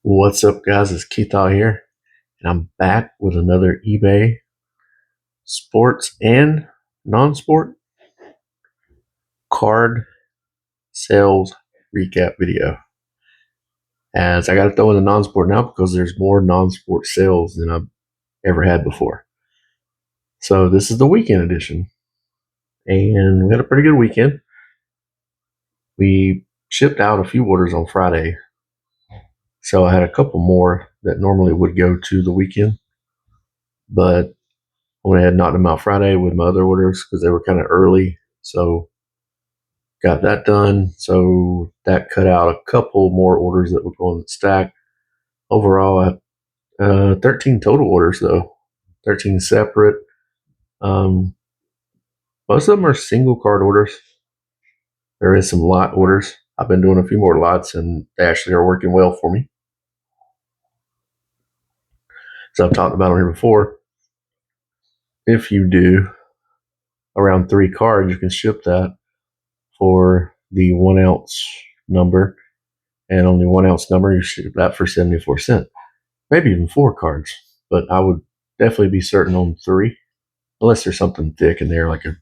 What's up, guys? It's Keith out here, and I'm back with another eBay sports and non-sport card sales recap video. As I got to throw in the non-sport now because there's more non-sport sales than I've ever had before. So this is the weekend edition, and we had a pretty good weekend. We shipped out a few orders on Friday, so I had a couple more that normally would go to the weekend, but I went ahead and knocked them out Friday with my other orders because they were kind of early. So got that done. So that cut out a couple more orders that would go on the stack. Overall, 13 total orders though, 13 separate. Most of them are single card orders. There is some lot orders. I've been doing a few more lots and they actually are working well for me. So I've talked about them here before. If you do around 3 cards, you can ship that for the 1 ounce number, and only 1 ounce number, you ship that for 74 cents. Maybe even 4 cards, but I would definitely be certain on 3, unless there's something thick in there, like a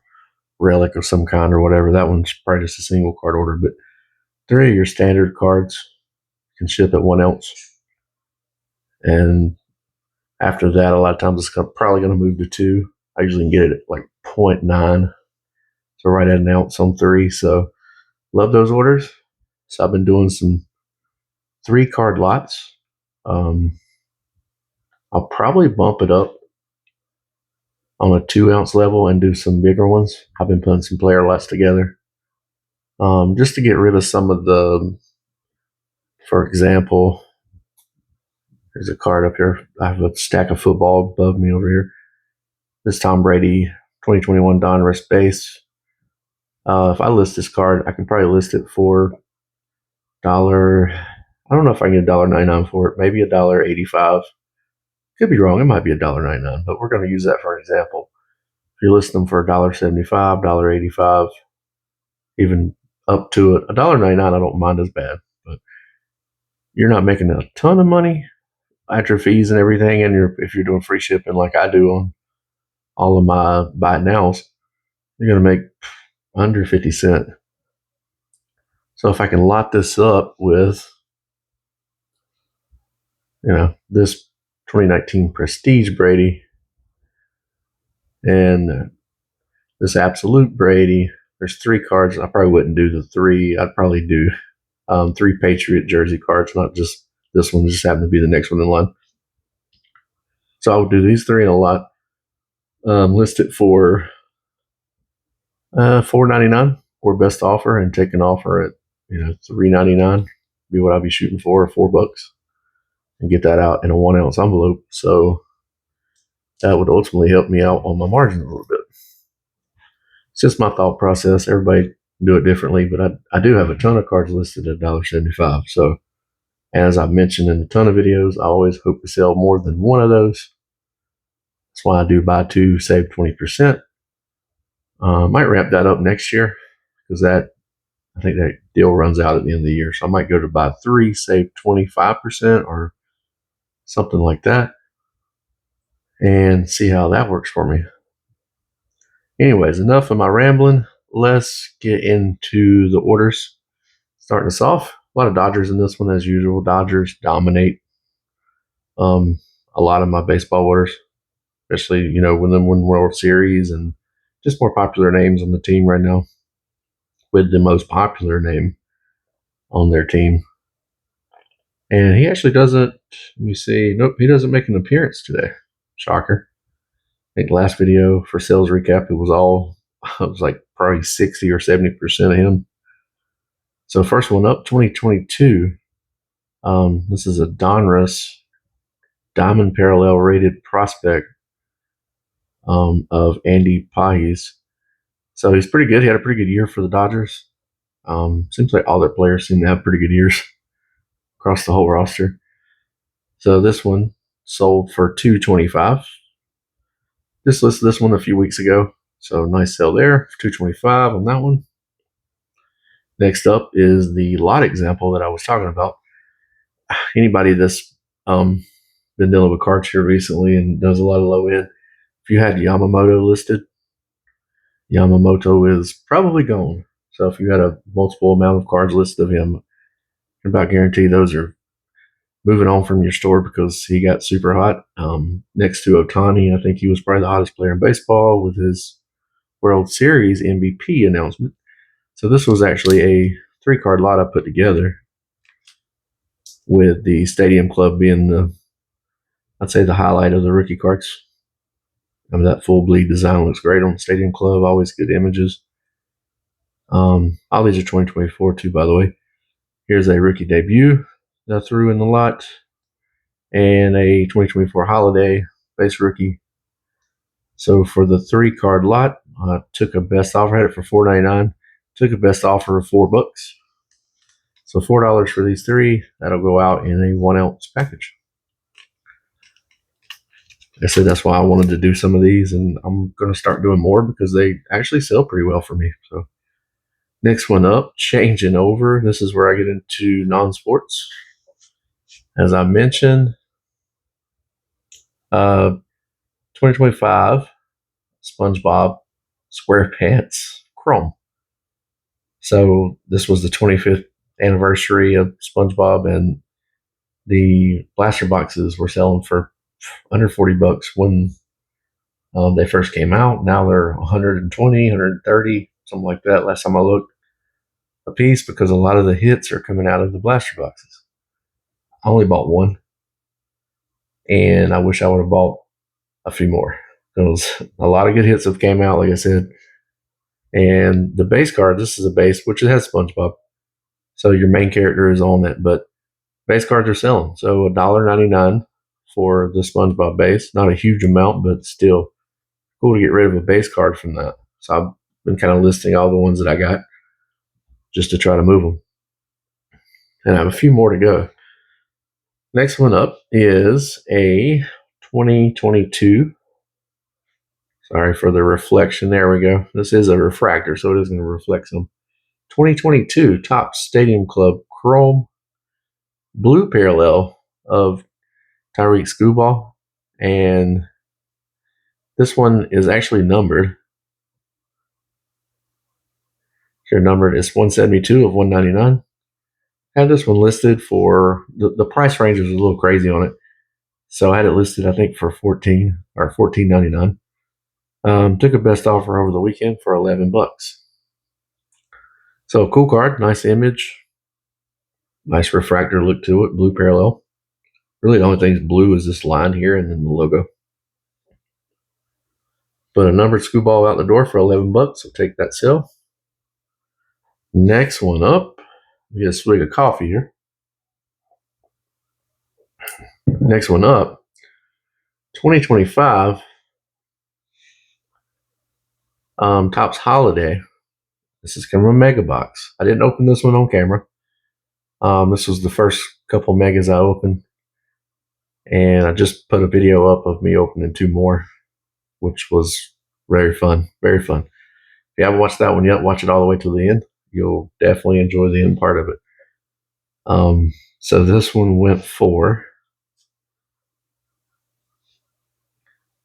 relic of some kind or whatever. That one's probably just a single card order, but 3 of your standard cards can ship at 1 ounce. And after that, a lot of times it's probably going to move to 2. I usually can get it at like 0.9, so right at 1 ounce on 3. So love those orders. So I've been doing some 3 card lots. I'll probably bump it up on a 2 ounce level and do some bigger ones. I've been putting some player lots together just to get rid of some of the, for example, there's a card up here. I have a stack of football above me over here. This Tom Brady 2021 Donruss base. If I list this card, I can probably list it for $1. I don't know if I can get $1.99 for it. Maybe $1.85. Could be wrong. It might be $1.99, but we're going to use that for an example. If you list them for $1.75, $1.85, even up to it, $1.99, I don't mind as bad. But you're not making a ton of money after fees and everything, and if you're doing free shipping like I do on all of my buy nows, you're going to make under 50 cents. So if I can lot this up with, this 2019 Prestige Brady and this Absolute Brady, there's 3 cards. I probably wouldn't do the 3. I'd probably do 3 Patriot jersey cards, not just this one. Just happened to be the next one in line. So I would do these 3 in a lot. List it for $4.99 or best offer, and take an offer at $3.99. Be what I'd be shooting for, $4, and get that out in a 1 ounce envelope. So that would ultimately help me out on my margin a little bit. It's just my thought process. Everybody do it differently, but I do have a ton of cards listed at $1.75. So as I've mentioned in a ton of videos, I always hope to sell more than one of those. That's why I do buy 2, save 20%. Might ramp that up next year because I think that deal runs out at the end of the year. So I might go to buy 3, save 25% or something like that, and see how that works for me. Anyways, enough of my rambling. Let's get into the orders. Starting us off, a lot of Dodgers in this one as usual. Dodgers dominate a lot of my baseball orders, especially when they win World Series and just more popular names on the team right now, with the most popular name on their team. And he actually doesn't, let me see, nope, he doesn't make an appearance today. Shocker. I think last video for sales recap, it was like probably 60 or 70% of him. So first one up, 2022. This is a Donruss Diamond Parallel rated prospect of Andy Pages. So he's pretty good. He had a pretty good year for the Dodgers. Seems like all their players seem to have pretty good years across the whole roster. So this one sold for $225. Just listed this one a few weeks ago. So nice sale there, $225 on that one. Next up is the lot example that I was talking about. anybody that's been dealing with cards here recently and does a lot of low end, if you had Yamamoto listed, Yamamoto is probably gone. So if you had a multiple amount of cards listed of him, I can about guarantee those are moving on from your store because he got super hot. Next to Otani, I think he was probably the hottest player in baseball with his World Series MVP announcement. So this was actually a 3-card lot I put together with the Stadium Club being I'd say the highlight of the rookie cards. I mean, that full bleed design looks great on the Stadium Club. Always good images. All these are 2024 too, by the way. Here's a rookie debut that I threw in the lot, and a 2024 holiday base rookie. So for the 3-card lot, I took a best offer, had it for $4.99. Took a best offer of $4. So $4 for these 3. That'll go out in a 1-ounce package. Like I said, that's why I wanted to do some of these, and I'm going to start doing more because they actually sell pretty well for me. So next one up, changing over. This is where I get into non-sports. As I mentioned, 2025 SpongeBob SquarePants Chrome. So this was the 25th anniversary of SpongeBob, and the blaster boxes were selling for under $40 when they first came out. Now they're 120, 130, something like that. Last time I looked, a piece, because a lot of the hits are coming out of the blaster boxes. I only bought one, and I wish I would have bought a few more. Because a lot of good hits have came out, like I said. And the base card, this is a base, which it has SpongeBob. So your main character is on it, but base cards are selling. So $1.99 for the SpongeBob base. Not a huge amount, but still cool to get rid of a base card from that. So I've been kind of listing all the ones that I got just to try to move them. And I have a few more to go. Next one up is a 2022. Sorry for the reflection. There we go. This is a refractor, so it is going to reflect some. 2022 Topps Stadium Club Chrome Blue Parallel of Tyreek Skubal. And this one is actually numbered. Here numbered is 172 of 199. I had this one listed for the price range was a little crazy on it, so I had it listed I think for $14.99. Took a best offer over the weekend for $11. So cool card, nice image, nice refractor look to it, blue parallel. Really, the only thing that's blue is this line here and then the logo. Put a numbered Skubal out the door for $11. So take that sale. Next one up, we get a swig of coffee here. Next one up, 2025 Topps Holiday. This is coming from Mega Box. I didn't open this one on camera. This was the first couple megas I opened, and I just put a video up of me opening 2 more, which was very fun, very fun. If you haven't watched that one yet, watch it all the way to the end. You'll definitely enjoy the end part of it. So this one went for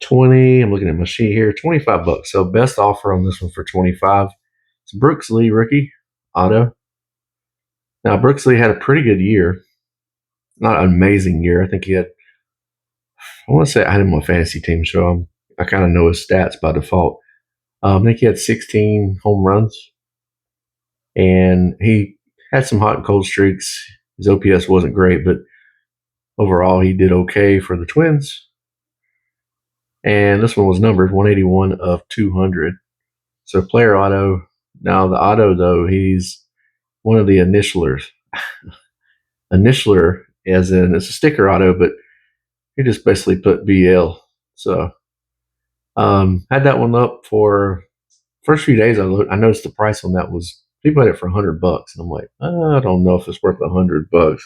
20. I'm looking at my sheet here, $25. So best offer on this one for 25. It's Brooks Lee rookie auto. Now Brooks Lee had a pretty good year, not an amazing year. I think he had. I want to say I had him on a fantasy team, so I kind of know his stats by default. I think he had 16 home runs, and he had some hot and cold streaks. His OPS wasn't great, but overall he did okay for the Twins. And this one was numbered 181 of 200. So player auto. Now the auto, though, he's one of the initialers. Initialer as in it's a sticker auto, but he just basically put BL. So had that one up for first few days. I noticed the price on that was people had it for $100, and I'm like, I don't know if it's worth $100.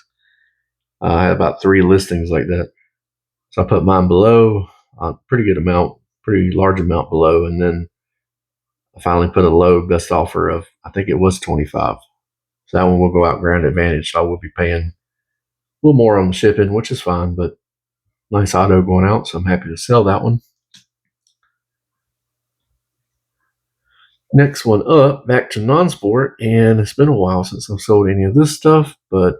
I had about 3 listings like that, so I put mine below, pretty good amount, pretty large amount below, and then I finally put a low best offer of I think it was 25. So that one will go out grand advantage. So I will be paying little more on the shipping, which is fine, but nice auto going out, so I'm happy to sell that one. Next one up, back to non-sport, and it's been a while since I've sold any of this stuff, but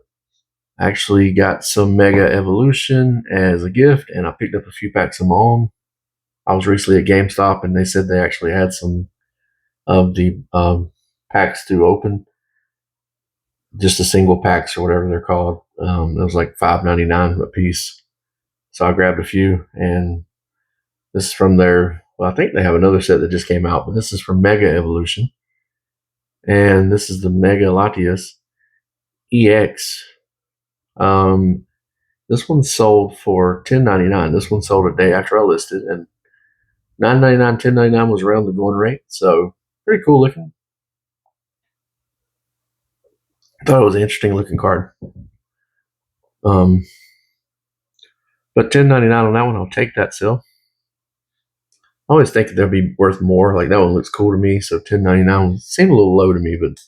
I actually got some Mega Evolution as a gift, and I picked up a few packs of my own. I was recently at GameStop, and they said they actually had some of the packs to open, just the single packs or whatever they're called. It was like $5.99 a piece, so I grabbed a few, and this is from their. Well, I think they have another set that just came out, but this is from Mega Evolution, and this is the Mega Latias EX. This one sold for $10.99. This one sold a day after I listed, and $9.99, $10.99 was around the going rate. So pretty cool looking. I thought it was an interesting looking card. But $10.99 on that one, I'll take that still. I always think they'll be worth more. Like that one looks cool to me, so $10.99 seemed a little low to me, but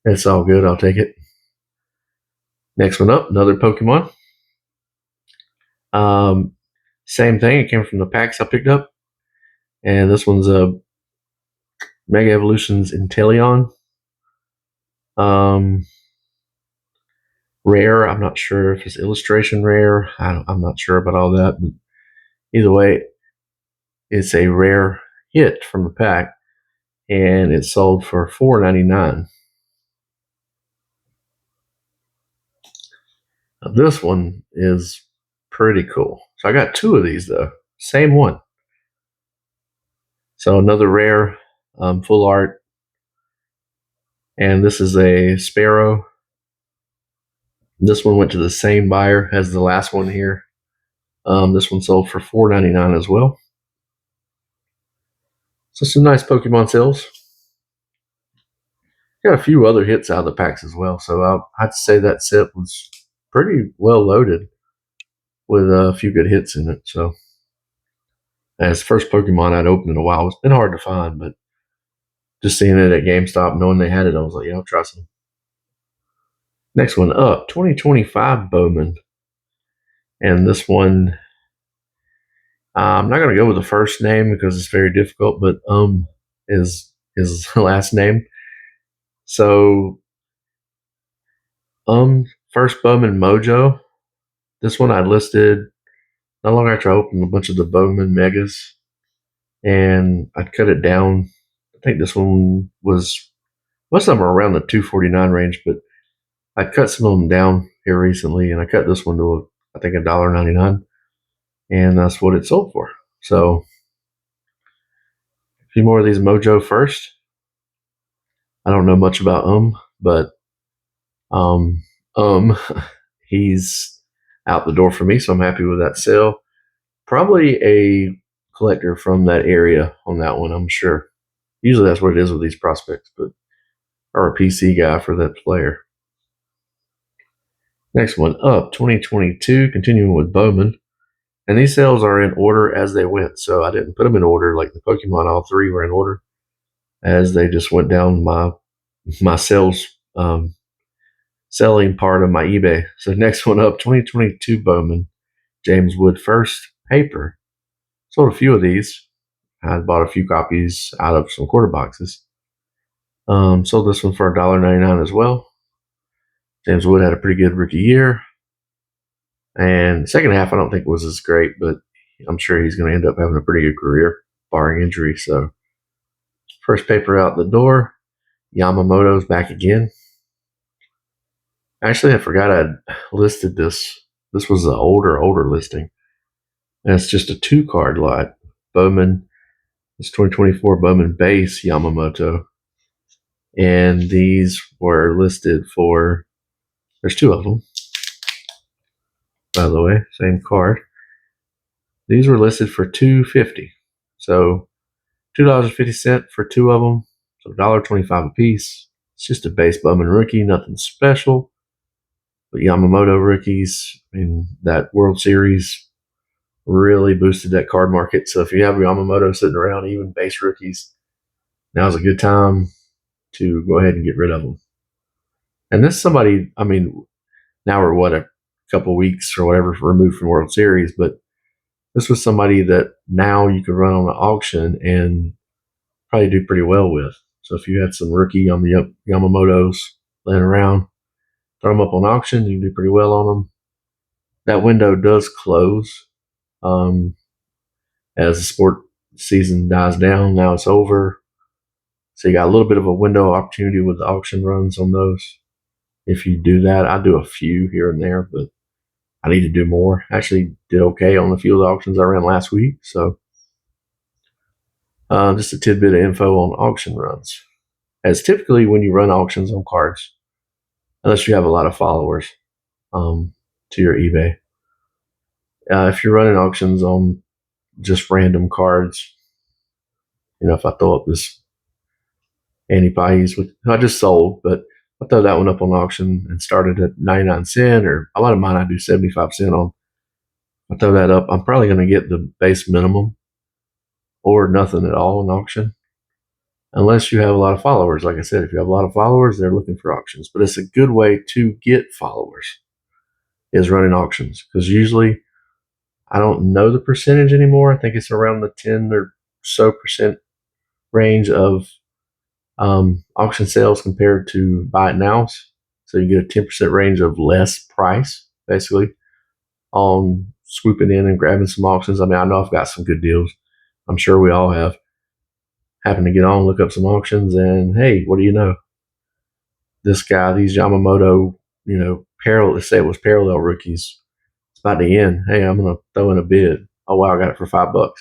it's all good. I'll take it. Next one up, another Pokemon. Same thing. It came from the packs I picked up, and this one's a Mega Evolutions Inteleon. Rare. I'm not sure if it's illustration rare. I'm not sure about all that, but either way, it's a rare hit from the pack, and it sold for $4.99. This one is pretty cool. So I got two of these though, same one. So another rare, full art, and this is a Sparrow. This one went to the same buyer as the last one here. This one sold for $4.99 as well. So some nice Pokemon sales. Got a few other hits out of the packs as well. So I have to say that set was pretty well loaded with a few good hits in it. So as first Pokemon I'd opened in a while. It's been hard to find, but just seeing it at GameStop, knowing they had it, I was like, yeah, I'll try some. Next one up, 2025 Bowman. And this one, I'm not going to go with the first name because it's very difficult, but is his last name. So first Bowman Mojo. This one I listed not long after I opened a bunch of the Bowman Megas, and I cut it down. I think this one was most of them are around the 249 range, but I cut some of them down here recently, and I cut this one to I think $1.99, and that's what it sold for. So a few more of these Mojo first. I don't know much about but he's out the door for me, so I'm happy with that sale. Probably a collector from that area on that one, I'm sure. Usually that's what it is with these prospects, but or a PC guy for that player. Next one up, 2022, continuing with Bowman. And these sales are in order as they went, so I didn't put them in order like the Pokemon. All three were in order as they just went down my sales selling part of my eBay. So next one up, 2022 Bowman, James Wood first paper. Sold a few of these. I bought a few copies out of some quarter boxes. Sold this one for $1.99 as well. James Wood had a pretty good rookie year. And the second half I don't think was as great, but I'm sure he's going to end up having a pretty good career, barring injury. So first paper out the door. Yamamoto's back again. Actually, I forgot I'd listed this. This was an older listing. And it's just a 2-card lot. Bowman, it's 2024 Bowman base Yamamoto. And these were listed for, there's 2 of them, by the way, same card. These were listed for $2.50. So $2.50 for 2 of them. So $1.25 a piece. It's just a base Bowman rookie, nothing special. But Yamamoto rookies, I mean, that World Series really boosted that card market. So if you have Yamamoto sitting around, even base rookies, now's a good time to go ahead and get rid of them. And this somebody, I mean, now we're what, couple weeks or whatever removed from World Series, but this was somebody that now you could run on an auction and probably do pretty well with. So if you had some rookie Yamamotos laying around, throw them up on auction, you can do pretty well on them. That window does close as the sport season dies down. Now it's over. So you got a little bit of a window of opportunity with the auction runs on those. If you do that, I do a few here and there, but I need to do more. Actually did okay on the field auctions I ran last week. So just a tidbit of info on auction runs. As typically when you run auctions on cards, unless you have a lot of followers to your eBay, if you're running auctions on just random cards, if I throw up this Annie Pais, which I just sold, but I throw that one up on auction and started at 99 cents, or a lot of mine I do 75 cents on. I throw that up, I'm probably going to get the base minimum or nothing at all in auction, unless you have a lot of followers. Like I said, if you have a lot of followers, they're looking for auctions. But it's a good way to get followers is running auctions, because usually, I don't know the percentage anymore. I think it's around the 10 or so percent range of auction sales compared to buy it nows. So you get a 10% range of less price, basically, on swooping in and grabbing some auctions. I mean, I know I've got some good deals. I'm sure we all have. Happen to get on, look up some auctions, and hey, what do you know? This guy, these Yamamoto, let's say it was parallel rookies. It's about to end. Hey, I'm going to throw in a bid. Oh, wow, I got it for $5.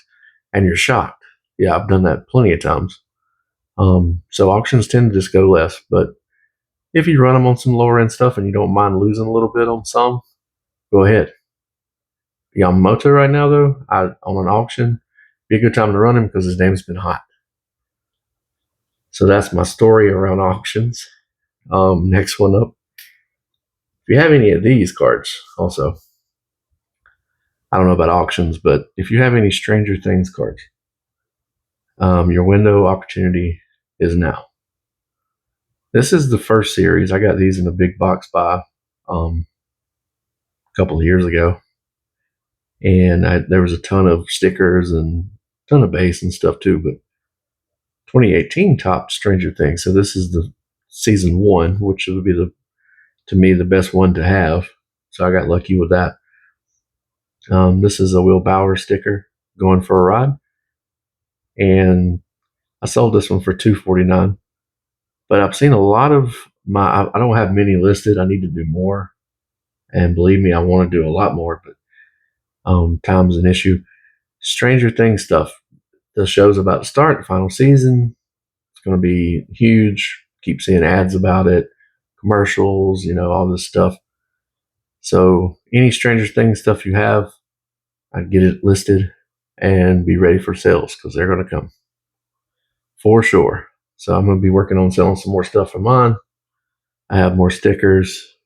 And you're shocked. Yeah, I've done that plenty of times. So auctions tend to just go less. But if you run them on some lower end stuff and you don't mind losing a little bit on some, go ahead. Yamamoto right now, though, on an auction, be a good time to run him because his name's been hot. So that's my story around auctions. Next one up. If you have any of these cards, also, I don't know about auctions, but if you have any Stranger Things cards, your window opportunity is now. This is the first series. I got these in a big box buy a couple of years ago. And there was a ton of stickers and a ton of base and stuff too. But 2018 topped Stranger Things. So this is the season 1, which would be to me the best one to have. So I got lucky with that. This is a Will Bauer sticker, Going for a Ride. And I sold this one for $249. But I've seen a lot of I don't have many listed. I need to do more. And believe me, I want to do a lot more, but time's an issue. Stranger Things stuff. The show's about to start, the final season. It's going to be huge. Keep seeing ads about it, commercials, all this stuff. So any Stranger Things stuff you have, I'd get it listed and be ready for sales because they're going to come for sure. So I'm going to be working on selling some more stuff of mine. I have more stickers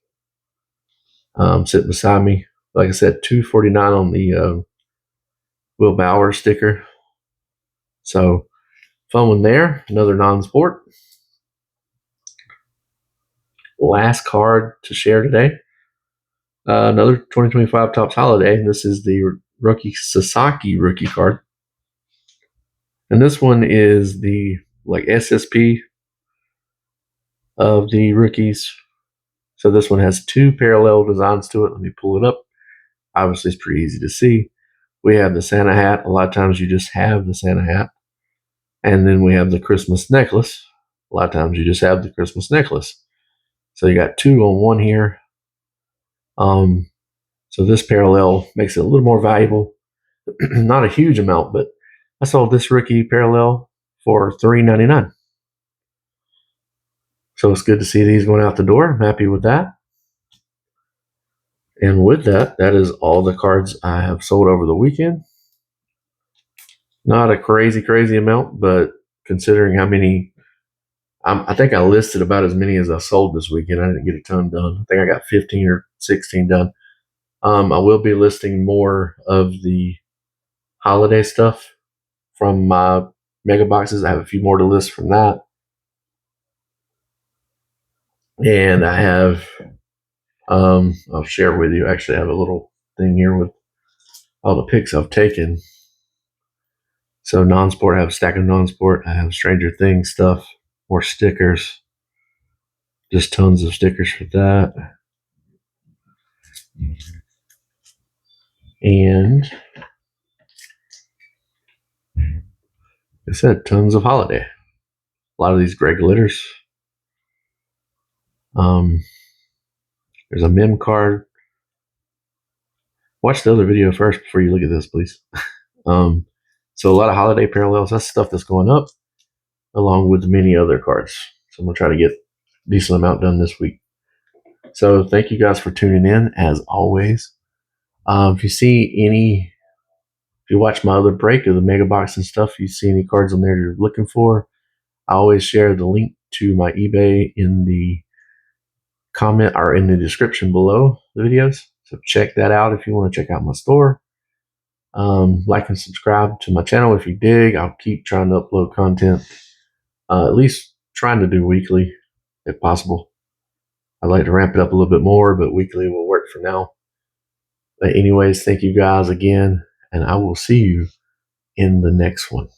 sitting beside me. Like I said, $249 on the Will Bauer sticker. So fun one there. Another non-sport. Last card to share today. Another 2025 Topps Holiday. This is the rookie Sasaki rookie card. And this one is the SSP of the rookies. So this one has 2 parallel designs to it. Let me pull it up. Obviously, it's pretty easy to see. We have the Santa hat. A lot of times you just have the Santa hat. And then we have the Christmas necklace. A lot of times you just have the Christmas necklace. So you got 2 on one here. So this parallel makes it a little more valuable. Not a huge amount, but I sold this rookie parallel for $3.99. So it's good to see these going out the door. I'm happy with that. And with that, that is all the cards I have sold over the weekend. Not a crazy amount, but considering how many, I think I listed about as many as I sold this weekend. I didn't get a ton done. I think I got 15 or 16 done. I will be listing more of the holiday stuff from my mega boxes. I have a few more to list from that. And I have I'll share with you. Actually, I have a little thing here with all the pics I've taken. So non-sport, I have a stack of non-sport. I have Stranger Things stuff, more stickers, just tons of stickers for that. And like I said, tons of holiday. A lot of these gray glitters. There's a mem card. Watch the other video first before you look at this, please. So a lot of holiday parallels. That's stuff that's going up, along with many other cards. So I'm gonna try to get a decent amount done this week. So thank you guys for tuning in, as always. If you watch my other break of the mega box and stuff, you see any cards on there you're looking for, I always share the link to my eBay in the comment or in the description below the videos. So check that out if you want to check out my store. Like and subscribe to my channel if you dig. I'll keep trying to upload content, at least trying to do weekly if possible. I'd like to ramp it up a little bit more, but weekly will work for now. But anyways, thank you guys again, and I will see you in the next one.